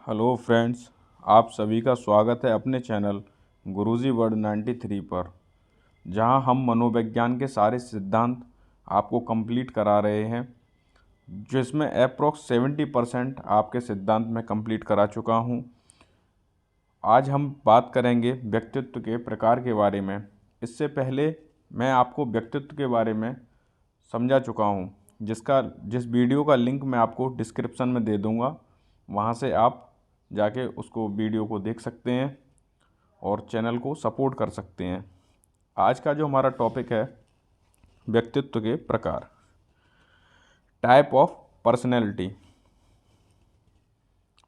Hello friends, आप सभी का स्वागत है अपने चैनल गुरुजी वर्ड 93 पर, जहां हम मनोविज्ञान के सारे सिद्धांत आपको कंप्लीट करा रहे हैं, जिसमें अप्रोक्स 70% आपके सिद्धांत में कंप्लीट करा चुका हूं। आज हम बात करेंगे व्यक्तित्व के प्रकार के बारे में। इससे पहले मैं आपको व्यक्तित्व के बारे में समझा चुका हूं, जिस वीडियो का लिंक मैं आपको डिस्क्रिप्शन में दे दूंगा। वहां से आप जाके उसको वीडियो को देख सकते हैं और चैनल को सपोर्ट कर सकते हैं। आज का जो हमारा टॉपिक है, व्यक्तित्व के प्रकार, टाइप ऑफ पर्सनैलिटी।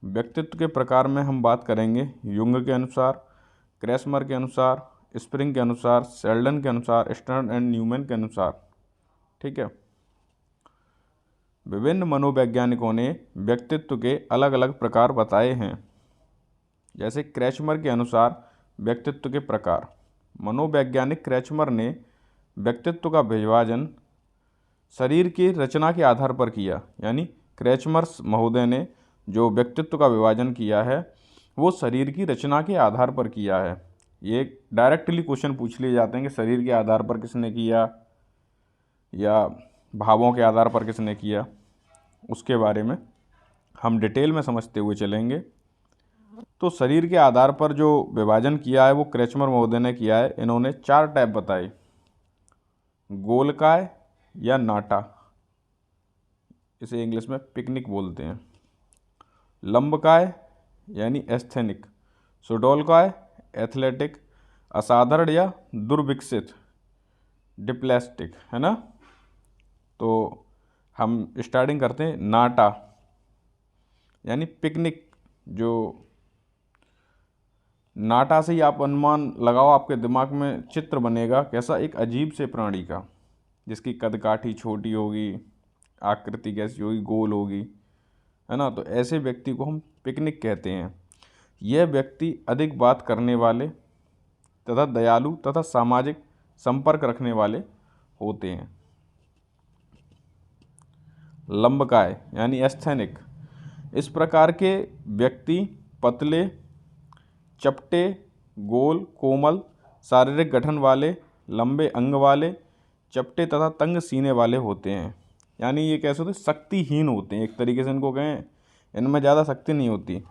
व्यक्तित्व के प्रकार में हम बात करेंगे युंग के अनुसार, क्रेसमर के अनुसार, स्प्रिंग के अनुसार, शेल्डन के अनुसार, स्टर्न एंड न्यूमैन के अनुसार। ठीक है। विभिन्न मनोवैज्ञानिकों ने व्यक्तित्व के अलग अलग प्रकार बताए हैं। जैसे क्रेचमर के अनुसार व्यक्तित्व के प्रकार, मनोवैज्ञानिक क्रेचमर ने व्यक्तित्व का विभाजन शरीर की रचना के आधार पर किया। यानी क्रेचमर महोदय ने जो व्यक्तित्व का विभाजन किया है वो शरीर की रचना के आधार पर किया है। ये डायरेक्टली क्वेश्चन पूछ लिए जाते हैं कि शरीर के आधार पर किसने किया या भावों के आधार पर किसने किया। उसके बारे में हम डिटेल में समझते हुए चलेंगे। तो शरीर के आधार पर जो विभाजन किया है वो क्रेचमर महोदय ने किया है। इन्होंने 4 टाइप बताए: गोलकाय या नाटा, इसे इंग्लिश में पिकनिक बोलते हैं; लंबकाय यानी एस्थेनिक; सुडोलकाय एथलेटिक; असाधारण या दुर्विकसित डिप्लेस्टिक, है ना। तो हम स्टार्टिंग करते हैं नाटा यानी पिकनिक। जो नाटा से ही आप अनुमान लगाओ, आपके दिमाग में चित्र बनेगा कैसा, एक अजीब से प्राणी का, जिसकी कदकाठी छोटी होगी, आकृति कैसी होगी, गोल होगी, है ना। तो ऐसे व्यक्ति को हम पिकनिक कहते हैं। यह व्यक्ति अधिक बात करने वाले तथा दयालु तथा सामाजिक संपर्क रखने वाले होते हैं। लंबकाय यानी एस्थेनिक, इस प्रकार के व्यक्ति पतले, चपटे, गोल, कोमल शारीरिक गठन वाले, लंबे अंग वाले, चपटे तथा तंग सीने वाले होते हैं। यानी ये कैसे होते हैं, शक्तिहीन होते हैं, एक तरीके से इनको कहें, इनमें ज़्यादा शक्ति नहीं होती।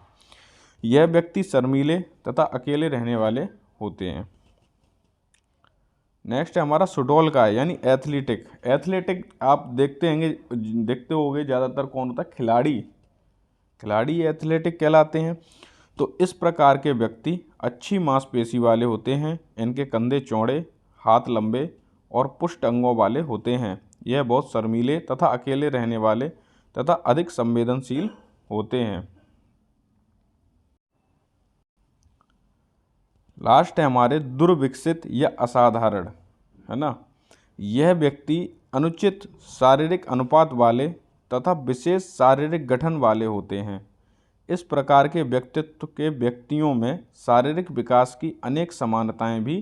यह व्यक्ति शर्मीले तथा अकेले रहने वाले होते हैं। नेक्स्ट है हमारा सुडोलकाय यानी एथलेटिक। एथलेटिक आप देखते होंगे ज़्यादातर कौन होता है, खिलाड़ी एथलेटिक कहलाते हैं। तो इस प्रकार के व्यक्ति अच्छी मांसपेशी वाले होते हैं। इनके कंधे चौड़े, हाथ लंबे और पुष्ट अंगों वाले होते हैं। यह बहुत शर्मीले तथा अकेले रहने वाले तथा अधिक संवेदनशील होते हैं। लास्ट है हमारे दुर्विकसित या असाधारण, है ना। यह व्यक्ति अनुचित शारीरिक अनुपात वाले तथा विशेष शारीरिक गठन वाले होते हैं। इस प्रकार के व्यक्तित्व के व्यक्तियों में शारीरिक विकास की अनेक समानताएं भी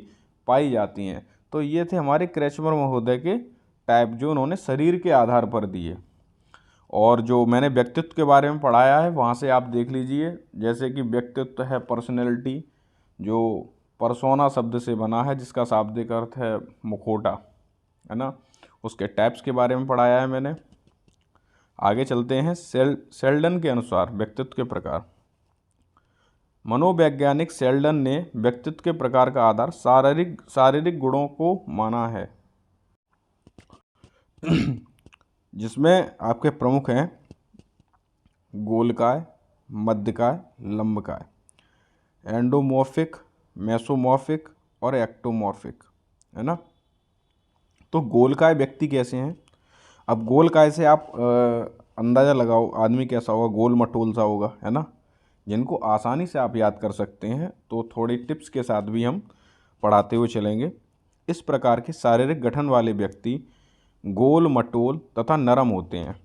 पाई जाती हैं। तो ये थे हमारे क्रेचमर महोदय के टाइप, जो उन्होंने शरीर के आधार पर दिए। और जो मैंने व्यक्तित्व के बारे में पढ़ाया है वहाँ से आप देख लीजिए। जैसे कि व्यक्तित्व है पर्सनैलिटी, जो परसोना शब्द से बना है, जिसका शाब्दिक अर्थ है मुखौटा, है ना। उसके टाइप्स के बारे में पढ़ाया है मैंने। आगे चलते हैं। शेल्डन के अनुसार व्यक्तित्व के प्रकार। मनोवैज्ञानिक शेल्डन ने व्यक्तित्व के प्रकार का आधार शारीरिक गुणों को माना है, जिसमें आपके प्रमुख हैं गोलकाय, मध्यकाय, लंबकाय, एंडोमॉर्फिक, मेसोमॉर्फिक और एक्टोमॉर्फिक, है ना। तो गोलकाय व्यक्ति कैसे हैं? अब गोलकाय से आप अंदाज़ा लगाओ आदमी कैसा होगा, गोल मटोल सा होगा, है ना, जिनको आसानी से आप याद कर सकते हैं। तो थोड़ी टिप्स के साथ भी हम पढ़ाते हुए चलेंगे। इस प्रकार के शारीरिक गठन वाले व्यक्ति गोल मटोल तथा नरम होते हैं।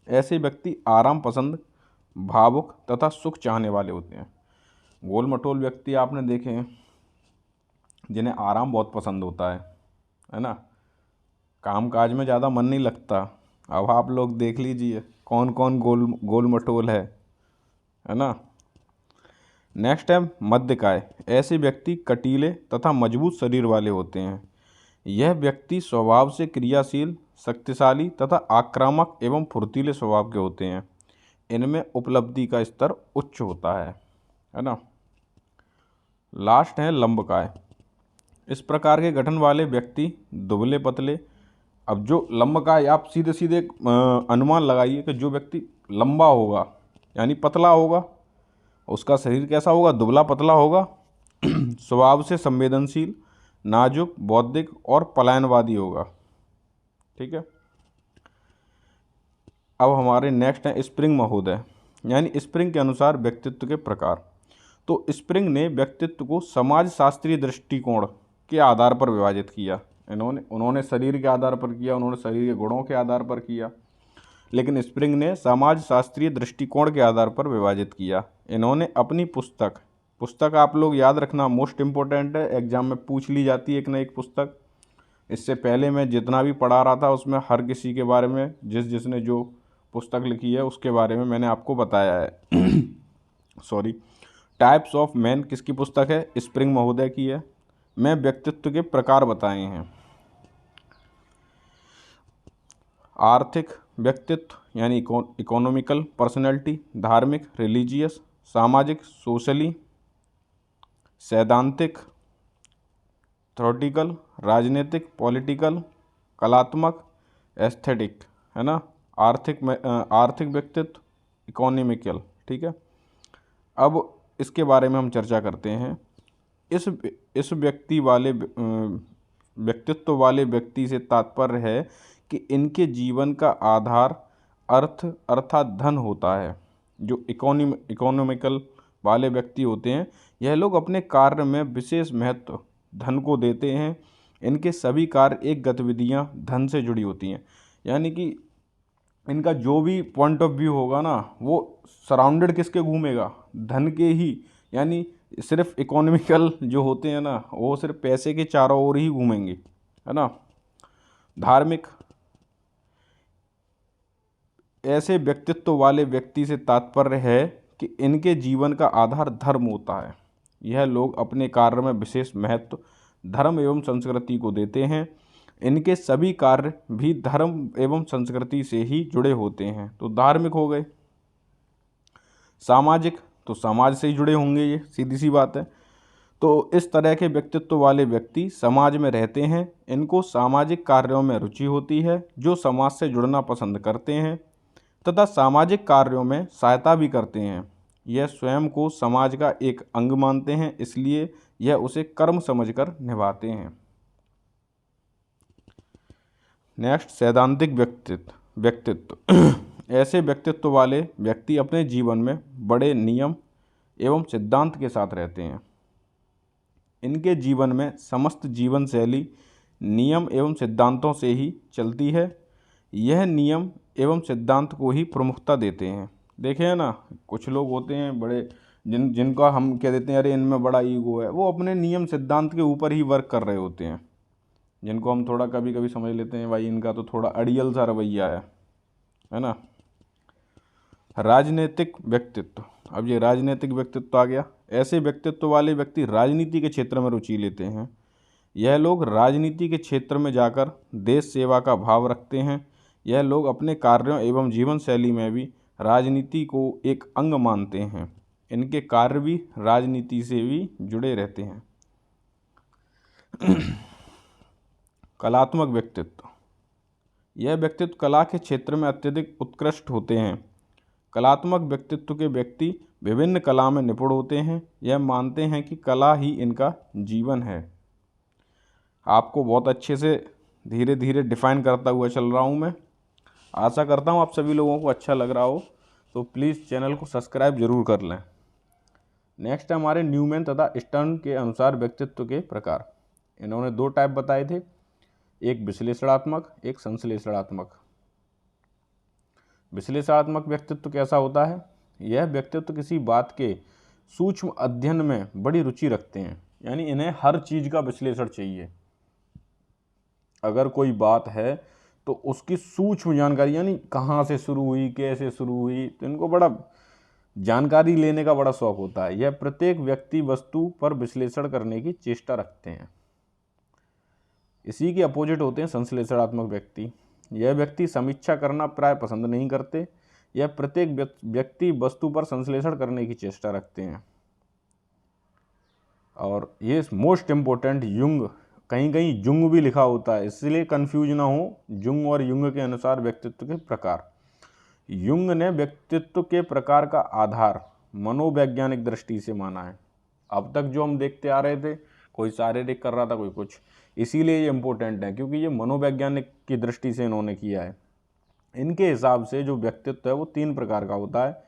ऐसे व्यक्ति आराम पसंद, भावुक तथा सुख चाहने वाले होते हैं। गोल मटोल व्यक्ति आपने देखे हैं जिन्हें आराम बहुत पसंद होता है ना। काम काज में ज़्यादा मन नहीं लगता। अब आप लोग देख लीजिए कौन कौन गोल मटोल है ना। नेक्स्ट है मध्यकाय। ऐसे व्यक्ति कटीले तथा मजबूत शरीर वाले होते हैं। यह व्यक्ति स्वभाव से क्रियाशील, शक्तिशाली तथा आक्रामक एवं फुर्तीले स्वभाव के होते हैं। इनमें उपलब्धि का स्तर उच्च होता है ना। लास्ट है लंबकाय। इस प्रकार के गठन वाले व्यक्ति दुबले पतले। अब जो लंबकाय, आप सीधे सीधे अनुमान लगाइए कि जो व्यक्ति लंबा होगा यानी पतला होगा, उसका शरीर कैसा होगा, दुबला पतला होगा, स्वभाव से संवेदनशील, नाजुक, बौद्धिक और पलायनवादी होगा। ठीक है। अब हमारे नेक्स्ट है स्प्रिंग महोदय, यानी स्प्रिंग के अनुसार व्यक्तित्व के प्रकार। तो स्प्रिंग ने व्यक्तित्व को समाज शास्त्रीय दृष्टिकोण के आधार पर विभाजित किया। उन्होंने शरीर के आधार पर किया, उन्होंने शरीर के गुणों के आधार पर किया, लेकिन स्प्रिंग ने समाज शास्त्रीय दृष्टिकोण के आधार पर विभाजित किया। इन्होंने अपनी पुस्तक आप लोग याद रखना, मोस्ट इम्पोर्टेंट है, एग्जाम में पूछ ली जाती है एक न एक पुस्तक। इससे पहले मैं जितना भी पढ़ा रहा था उसमें हर किसी के बारे में, जिसने जो पुस्तक लिखी है उसके बारे में मैंने आपको बताया है। सॉरी। टाइप्स ऑफ मैन किसकी पुस्तक है, स्प्रिंग महोदय की है। मैं व्यक्तित्व के प्रकार बताए हैं। आर्थिक व्यक्तित्व यानी इकोनॉमिकल पर्सनैलिटी, धार्मिक रिलीजियस, सामाजिक सोशली, सैद्धांतिक थ्योरेटिकल, राजनीतिक पॉलिटिकल, कलात्मक एस्थेटिक, है ना। आर्थिक व्यक्तित्व इकोनॉमिकल। ठीक है। अब इसके बारे में हम चर्चा करते हैं। इस व्यक्तित्व वाले व्यक्ति से तात्पर्य है कि इनके जीवन का आधार अर्थ अर्थात धन होता है। जो इकोनॉमिकल वाले व्यक्ति होते हैं, यह लोग अपने कार्य में विशेष महत्व धन को देते हैं। इनके सभी कार्य एक गतिविधियां धन से जुड़ी होती हैं, यानी कि इनका जो भी पॉइंट ऑफ व्यू होगा ना, वो सराउंडेड किसके घूमेगा, धन के ही। यानी सिर्फ इकोनॉमिकल जो होते हैं ना, वो सिर्फ पैसे के चारों ओर ही घूमेंगे, है ना। धार्मिक, ऐसे व्यक्तित्व वाले व्यक्ति से तात्पर्य है कि इनके जीवन का आधार धर्म होता है। यह लोग अपने कार्य में विशेष महत्व धर्म एवं संस्कृति को देते हैं। इनके सभी कार्य भी धर्म एवं संस्कृति से ही जुड़े होते हैं। तो धार्मिक हो गए। सामाजिक, तो समाज से ही जुड़े होंगे, ये सीधी सी बात है। तो इस तरह के व्यक्तित्व वाले व्यक्ति समाज में रहते हैं। इनको सामाजिक कार्यों में रुचि होती है, जो समाज से जुड़ना पसंद करते हैं तथा सामाजिक कार्यों में सहायता भी करते हैं। यह स्वयं को समाज का एक अंग मानते हैं, इसलिए यह उसे कर्म समझकर निभाते हैं। नेक्स्ट सैद्धांतिक व्यक्तित्व। ऐसे व्यक्तित्व वाले व्यक्ति अपने जीवन में बड़े नियम एवं सिद्धांत के साथ रहते हैं। इनके जीवन में समस्त जीवन शैली नियम एवं सिद्धांतों से ही चलती है। यह नियम एवं सिद्धांत को ही प्रमुखता देते हैं। देखे हैं ना, कुछ लोग होते हैं बड़े, जिनका हम कह देते हैं अरे इनमें बड़ा ईगो है, वो अपने नियम सिद्धांत के ऊपर ही वर्क कर रहे होते हैं। जिनको हम थोड़ा कभी कभी समझ लेते हैं भाई इनका तो थोड़ा अड़ियल सा रवैया है ना। राजनीतिक व्यक्तित्व। अब ये राजनीतिक व्यक्तित्व आ गया। ऐसे व्यक्तित्व वाले व्यक्ति राजनीति के क्षेत्र में रुचि लेते हैं। यह लोग राजनीति के क्षेत्र में जाकर देश सेवा का भाव रखते हैं। यह लोग अपने कार्यों एवं जीवन शैली में भी राजनीति को एक अंग मानते हैं। इनके कार्य भी राजनीति से भी जुड़े रहते हैं। कलात्मक व्यक्तित्व। यह व्यक्तित्व कला के क्षेत्र में अत्यधिक उत्कृष्ट होते हैं। कलात्मक व्यक्तित्व के व्यक्ति विभिन्न कला में निपुण होते हैं। यह मानते हैं कि कला ही इनका जीवन है। आपको बहुत अच्छे से धीरे धीरे डिफाइन करता हुआ चल रहा हूँ मैं। आशा करता हूँ आप सभी लोगों को अच्छा लग रहा हो, तो प्लीज़ चैनल को सब्सक्राइब जरूर कर लें। नेक्स्ट है हमारे न्यूमैन तथा स्टर्न के अनुसार व्यक्तित्व के प्रकार। इन्होंने दो टाइप बताए थे, एक विश्लेषणात्मक, एक संश्लेषणात्मक। विश्लेषणात्मक व्यक्तित्व कैसा होता है? यह व्यक्तित्व किसी बात के सूक्ष्म अध्ययन में बड़ी रुचि रखते हैं, यानी इन्हें हर चीज़ का विश्लेषण चाहिए। अगर कोई बात है तो उसकी सूक्ष्म जानकारी, यानी कहाँ से शुरू हुई, कैसे शुरू हुई, तो इनको बड़ा जानकारी लेने का बड़ा शौक होता है। यह प्रत्येक व्यक्ति वस्तु पर विश्लेषण करने की चेष्टा रखते हैं। इसी के अपोजिट होते हैं संश्लेषणात्मक व्यक्ति। यह व्यक्ति समीक्षा करना प्राय पसंद नहीं करते। यह प्रत्येक व्यक्ति वस्तु पर संश्लेषण करने की चेष्टा रखते हैं। और ये मोस्ट इम्पोर्टेंट, युंग, कहीं कहीं जुंग भी लिखा होता है, इसलिए कंफ्यूज ना हो। जुंग और युंग के अनुसार व्यक्तित्व के प्रकार। युंग ने व्यक्तित्व के प्रकार का आधार मनोवैज्ञानिक दृष्टि से माना है। अब तक जो हम देखते आ रहे थे, कोई शारीरिक कर रहा था, कोई कुछ, इसीलिए ये इम्पोर्टेंट है क्योंकि ये मनोवैज्ञानिक की दृष्टि से इन्होंने किया है। इनके हिसाब से जो व्यक्तित्व है वो 3 प्रकार का होता है।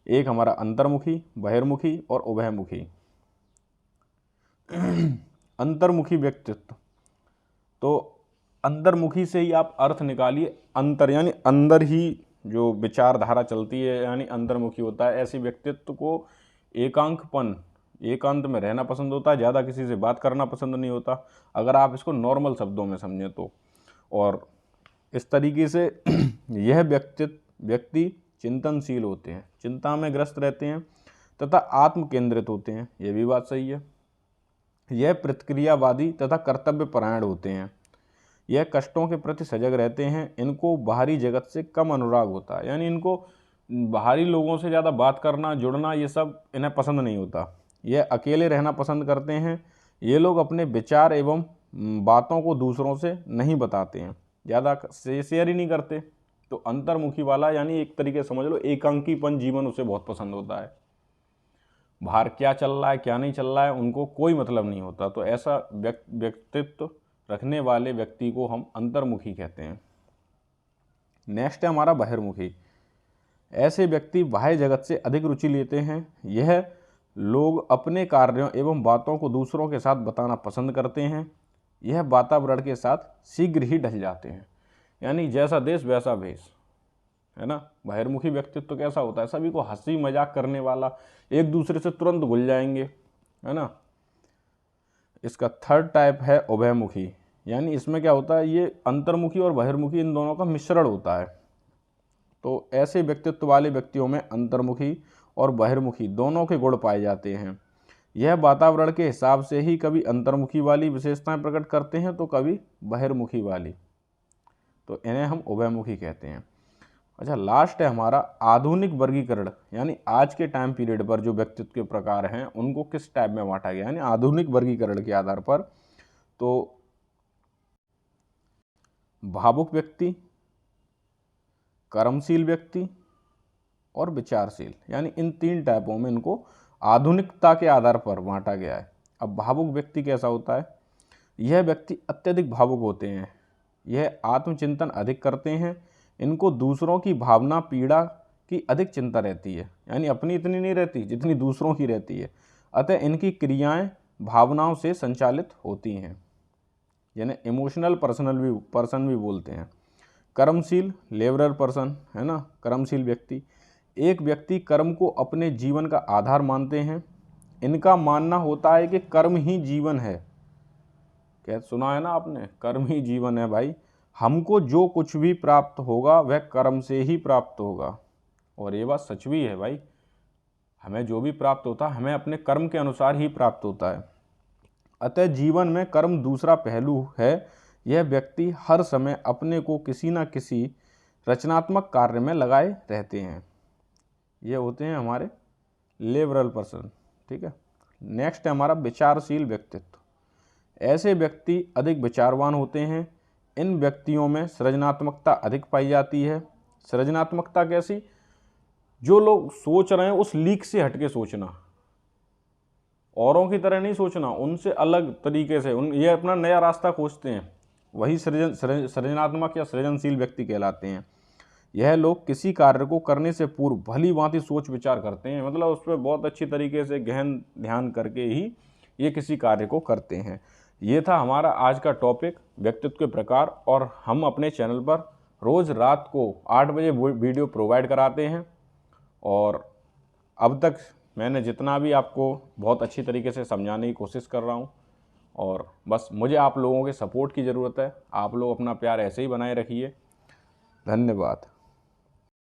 एक हमारा अंतर्मुखी, बहिर्मुखी और उभयमुखी। अंतर्मुखी व्यक्तित्व, तो अंतर्मुखी से ही आप अर्थ निकालिए। अंतर यानी अंदर ही जो विचारधारा चलती है, यानी अंतर्मुखी होता है। ऐसे व्यक्तित्व को एकांत में रहना पसंद होता है, ज़्यादा किसी से बात करना पसंद नहीं होता, अगर आप इसको नॉर्मल शब्दों में समझें तो। और इस तरीके से यह व्यक्ति चिंतनशील होते हैं, चिंता में ग्रस्त रहते हैं तथा आत्म केंद्रित होते हैं, यह भी बात सही है। यह प्रतिक्रियावादी तथा कर्तव्यपरायण होते हैं। यह कष्टों के प्रति सजग रहते हैं। इनको बाहरी जगत से कम अनुराग होता है, यानी इनको बाहरी लोगों से ज़्यादा बात करना, जुड़ना, ये सब इन्हें पसंद नहीं होता। यह अकेले रहना पसंद करते हैं। ये लोग अपने विचार एवं बातों को दूसरों से नहीं बताते हैं, ज़्यादा शेयर ही नहीं करते। तो अंतर्मुखी वाला यानी एक तरीके समझ लो एकांकीपन जीवन उसे बहुत पसंद होता है। बाहर क्या चल रहा है क्या नहीं चल रहा है उनको कोई मतलब नहीं होता। तो ऐसा व्यक्तित्व रखने वाले व्यक्ति को हम अंतर्मुखी कहते हैं। नेक्स्ट है हमारा बहिर्मुखी। ऐसे व्यक्ति बाह्य जगत से अधिक रुचि लेते हैं। यह लोग अपने कार्यों एवं बातों को दूसरों के साथ बताना पसंद करते हैं। यह वातावरण के साथ शीघ्र ही ढल जाते हैं, यानी जैसा देश वैसा भेष, है ना। बहिर्मुखी व्यक्तित्व कैसा होता है, सभी को हंसी मजाक करने वाला, एक दूसरे से तुरंत घुल जाएंगे, है ना। इसका थर्ड टाइप है उभयमुखी, यानी इसमें क्या होता है, ये अंतर्मुखी और बहिर्मुखी इन दोनों का मिश्रण होता है। तो ऐसे व्यक्तित्व वाले व्यक्तियों में अंतर्मुखी और बहिर्मुखी दोनों के गुण पाए जाते हैं। यह वातावरण के हिसाब से ही कभी अंतर्मुखी वाली विशेषताएं प्रकट करते हैं तो कभी बहिर्मुखी वाली, तो इन्हें हम उभयमुखी कहते हैं। अच्छा, लास्ट है हमारा आधुनिक वर्गीकरण, यानी आज के टाइम पीरियड पर जो व्यक्तित्व के प्रकार हैं उनको किस टाइप में बांटा गया, यानी आधुनिक वर्गीकरण के आधार पर। तो भावुक व्यक्ति, कर्मशील व्यक्ति और विचारशील, यानी इन 3 टाइपों में इनको आधुनिकता के आधार पर बांटा गया है। अब भावुक व्यक्ति कैसा होता है, यह व्यक्ति अत्यधिक भावुक होते हैं। यह आत्मचिंतन अधिक करते हैं। इनको दूसरों की भावना पीड़ा की अधिक चिंता रहती है, यानी अपनी इतनी नहीं रहती जितनी दूसरों की रहती है। अतः इनकी क्रियाएं भावनाओं से संचालित होती हैं, यानी इमोशनल पर्सन भी बोलते हैं। कर्मशील, लेबरर पर्सन, है ना, कर्मशील व्यक्ति। एक व्यक्ति कर्म को अपने जीवन का आधार मानते हैं। इनका मानना होता है कि कर्म ही जीवन है। क्या सुना है ना आपने, कर्म ही जीवन है भाई। हमको जो कुछ भी प्राप्त होगा वह कर्म से ही प्राप्त होगा, और ये बात सच भी है भाई। हमें जो भी प्राप्त होता है हमें अपने कर्म के अनुसार ही प्राप्त होता है। अतः जीवन में कर्म दूसरा पहलू है। यह व्यक्ति हर समय अपने को किसी न किसी रचनात्मक कार्य में लगाए रहते हैं। ये होते हैं हमारे लिबरल पर्सन, ठीक है। नेक्स्ट है हमारा विचारशील व्यक्तित्व। ऐसे व्यक्ति अधिक विचारवान होते हैं। इन व्यक्तियों में सृजनात्मकता अधिक पाई जाती है। सृजनात्मकता कैसी, जो लोग सोच रहे हैं उस लीक से हटके सोचना, औरों की तरह नहीं सोचना, उनसे अलग तरीके से ये अपना नया रास्ता खोजते हैं, वही सृजनात्मक या सृजनशील व्यक्ति कहलाते हैं। यह लोग किसी कार्य को करने से पूर्व भली भांति सोच विचार करते हैं, मतलब उस पर बहुत अच्छी तरीके से गहन ध्यान करके ही ये किसी कार्य को करते हैं। ये था हमारा आज का टॉपिक, व्यक्तित्व के प्रकार। और हम अपने चैनल पर रोज़ रात को 8 बजे वीडियो प्रोवाइड कराते हैं। और अब तक मैंने जितना भी आपको बहुत अच्छी तरीके से समझाने की कोशिश कर रहा हूँ, और बस मुझे आप लोगों के सपोर्ट की ज़रूरत है। आप लोग अपना प्यार ऐसे ही बनाए रखिए। धन्यवाद।